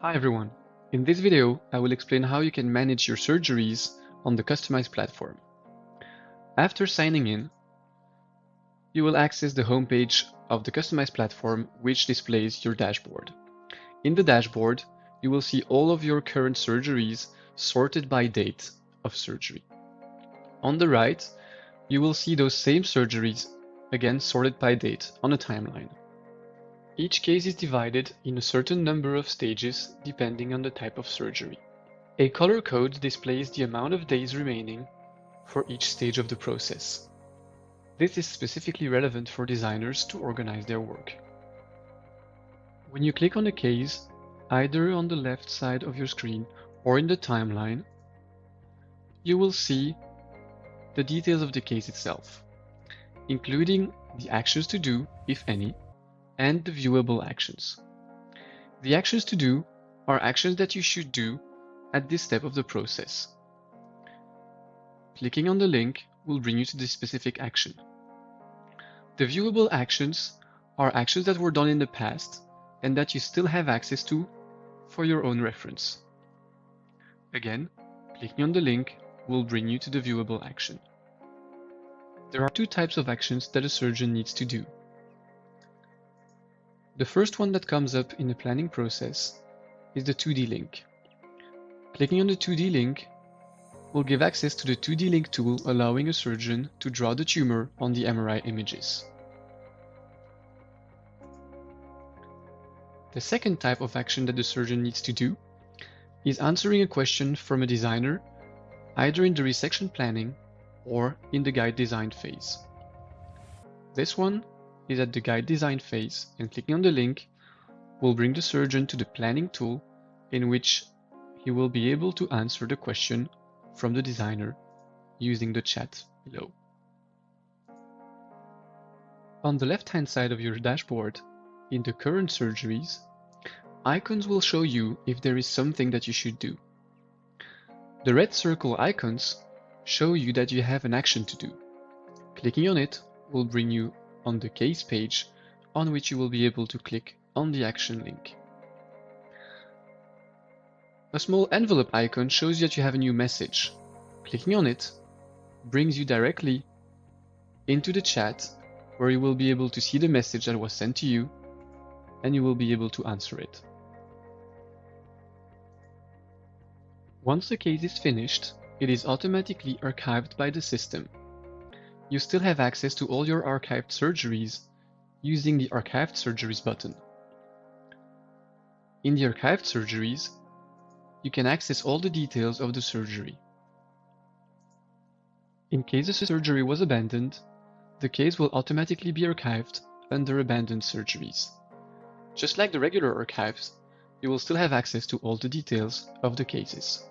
Hi everyone. In this video, I will explain how you can manage your surgeries on the customized platform. After signing in, you will access the homepage of the customized platform, which displays your dashboard. In the dashboard, you will see all of your current surgeries sorted by date of surgery. On the right, you will see those same surgeries, again sorted by date on a timeline. Each case is divided in a certain number of stages depending on the type of surgery. A color code displays the amount of days remaining for each stage of the process. This is specifically relevant for designers to organize their work. When you click on a case, either on the left side of your screen or in the timeline, you will see the details of the case itself, including the actions to do, if any, and the viewable actions. The actions to do are actions that you should do at this step of the process. Clicking on the link will bring you to this specific action. The viewable actions are actions that were done in the past and that you still have access to for your own reference. Again, clicking on the link will bring you to the viewable action. There are two types of actions that a surgeon needs to do. The first one that comes up in the planning process is the 2D link. Clicking on the 2D link will give access to the 2D link tool, allowing a surgeon to draw the tumor on the MRI images. The second type of action that the surgeon needs to do is answering a question from a designer, either in the resection planning or in the guide design phase. This one is at the guide design phase, and clicking on the link will bring the surgeon to the planning tool, in which he will be able to answer the question from the designer using the chat below. On the left-hand side of your dashboard, in the current surgeries, icons will show you if there is something that you should do. The red circle icons show you that you have an action to do. Clicking on it will bring you on the case page, on which you will be able to click on the action link. A small envelope icon shows you that you have a new message. Clicking on it brings you directly into the chat, where you will be able to see the message that was sent to you, and you will be able to answer it. Once the case is finished, it is automatically archived by the system. You still have access to all your archived surgeries using the Archived Surgeries button. In the Archived Surgeries, you can access all the details of the surgery. In case the surgery was abandoned, the case will automatically be archived under Abandoned Surgeries. Just like the regular archives, you will still have access to all the details of the cases.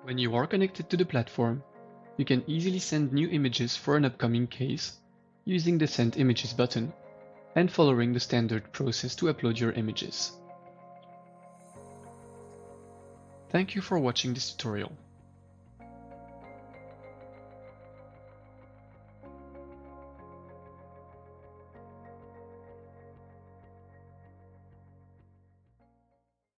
When you are connected to the platform, you can easily send new images for an upcoming case using the Send Images button and following the standard process to upload your images. Thank you for watching this tutorial.